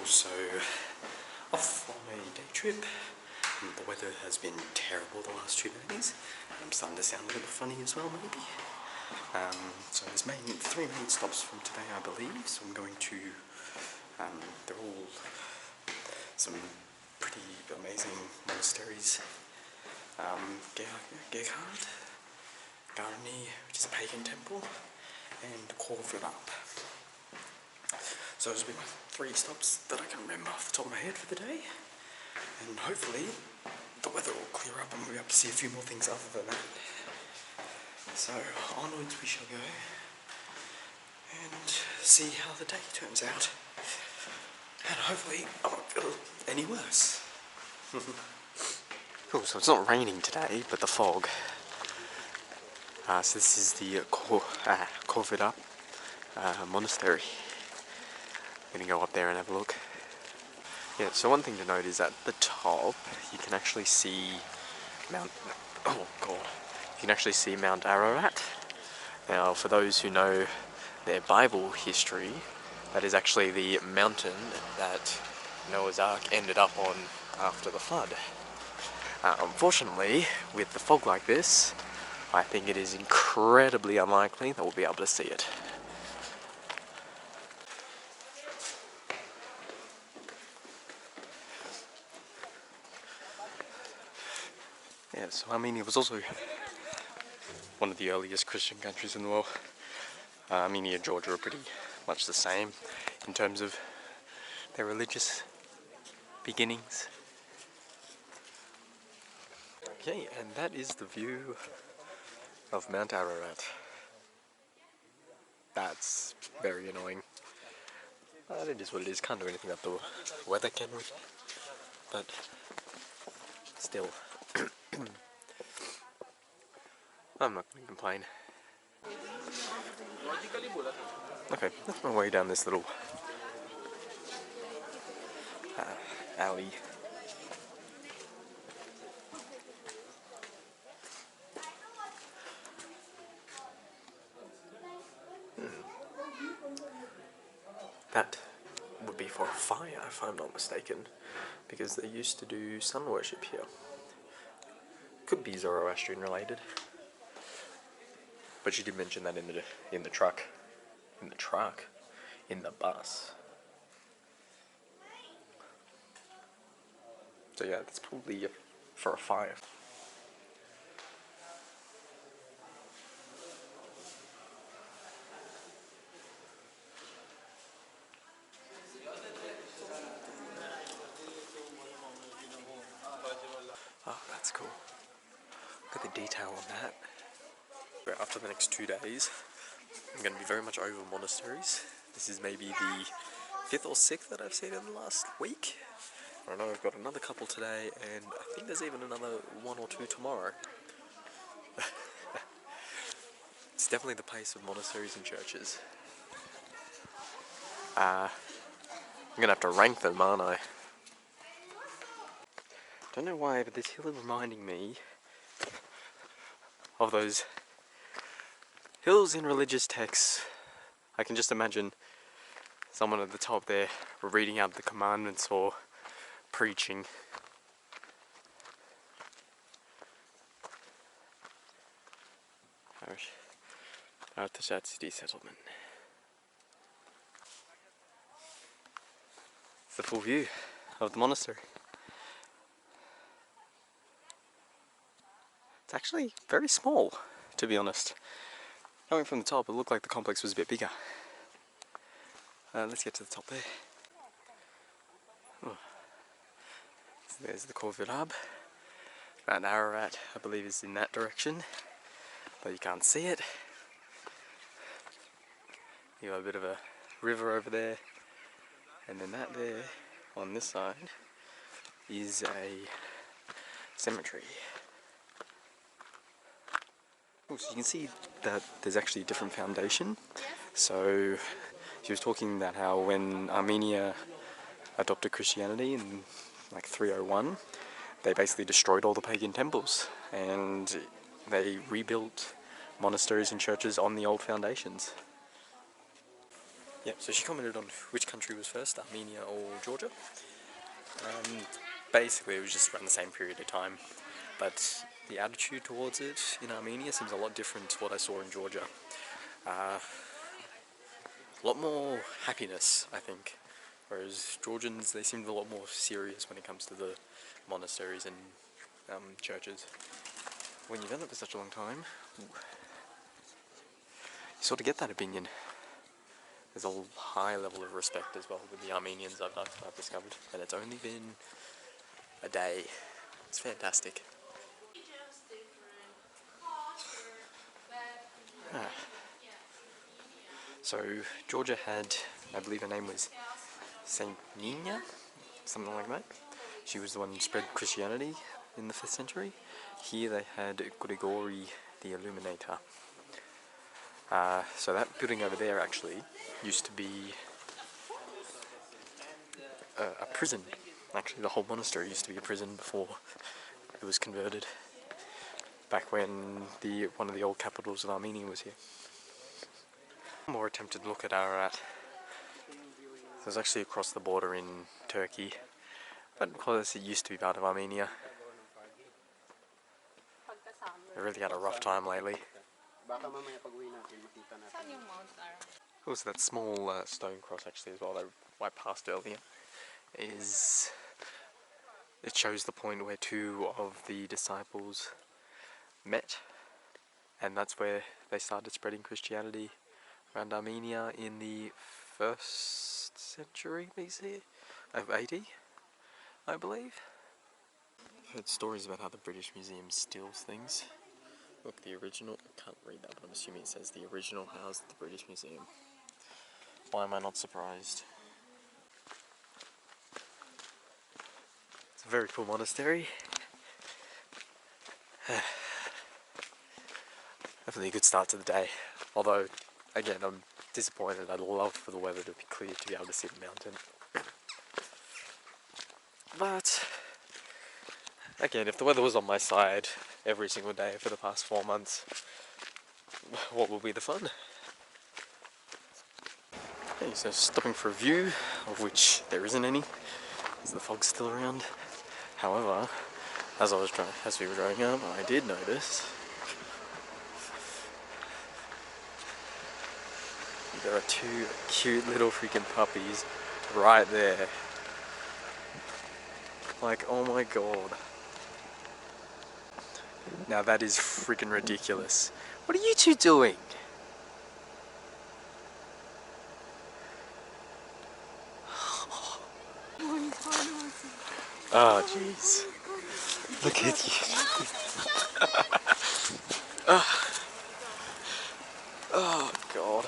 So, off on a day trip. The weather has been terrible the last 2 days. I'm starting to sound a little funny as well, maybe. So there's three main stops from today, I believe. So I'm going to, they're all some pretty amazing monasteries. Khor Virap, which is a pagan temple, and Khor Virap. So those will be my 3 stops that I can remember off the top of my head for the day. And hopefully the weather will clear up and we'll be able to see a few more things other than that. So onwards we shall go and see how the day turns out. And hopefully I won't feel any worse. Cool, so it's not raining today, but the fog. So this is the Khor Virap Monastery. I'm going to go up there and have a look. Yeah, so one thing to note is at the top you can actually see Mount Ararat. Now, for those who know their Bible history, that is actually the mountain that Noah's Ark ended up on after the flood. Unfortunately, with the fog like this, I think it is incredibly unlikely that we'll be able to see it. Yeah, so Armenia was also one of the earliest Christian countries in the world. Armenia and Georgia are pretty much the same in terms of their religious beginnings. Okay, and that is the view of Mount Ararat. That's very annoying. It is what it is, can't do anything about the weather, can we? But still, I'm not going to complain. Okay, that's my way down this little alley. That would be for a fire, if I'm not mistaken, because they used to do sun worship here. Could be Zoroastrian related, but she did mention that in the bus. So yeah, that's probably for a fire. Oh, that's cool. Look at the detail on that. After the next 2 days, I'm going to be very much over monasteries. This is maybe the 5th or 6th that I've seen in the last week. I know I've got another couple today, and I think there's even another 1 or 2 tomorrow. It's definitely the place of monasteries and churches. I'm going to have to rank them, aren't I? Don't know why, but this hill is reminding me of those hills in religious texts. I can just imagine someone at the top there reading out the commandments or preaching. Artashat city settlement. It's the full view of the monastery. It's actually very small, to be honest. Coming from the top, it looked like the complex was a bit bigger. Let's get to the top there. Oh. So there's the Khor Virap. Mount Ararat, I believe, is in that direction, but you can't see it. You have a bit of a river over there, and then that there, on this side, is a cemetery. So you can see that there's actually a different foundation. So she was talking about how when Armenia adopted Christianity in like 301, they basically destroyed all the pagan temples and they rebuilt monasteries and churches on the old foundations. Yeah, so she commented on which country was first, Armenia or Georgia. Basically, it was just around the same period of time, but the attitude towards it in Armenia seems a lot different to what I saw in Georgia. A lot more happiness, I think, whereas Georgians, they seemed a lot more serious when it comes to the monasteries and churches. When you've done it for such a long time, you sort of get that opinion. There's a high level of respect as well with the Armenians I've discovered, and it's only been a day. It's fantastic. So Georgia had, I believe her name was Saint Nina, something like that. She was the one who spread Christianity in the 5th century. Here they had Grigori the Illuminator. So that building over there actually used to be a prison. Actually, the whole monastery used to be a prison before it was converted. Back when one of the old capitals of Armenia was here. More attempted look at Ararat. So it's actually across the border in Turkey, but of course it used to be part of Armenia. They really had a rough time lately. Also, that small stone cross actually as well that I passed earlier it shows the point where 2 of the disciples met, and that's where they started spreading Christianity around Armenia in the 1st century BC of AD, I believe. I've heard stories about how the British Museum steals things. Look, the original, I can't read that, but I'm assuming it says the original housed at the British Museum. Why am I not surprised? It's a very cool monastery. Definitely a good start to the day. Although, again, I'm disappointed. I'd love for the weather to be clear to be able to see the mountain. But, again, if the weather was on my side every single day for the past 4 months, what will be the fun? Okay, so stopping for a view, of which there isn't any, because the fog's still around. However, as we were driving up, I did notice there are 2 cute little freaking puppies right there. Like, oh my god. Now that is freaking ridiculous. What are you 2 doing? Oh jeez. Look at you. Oh god.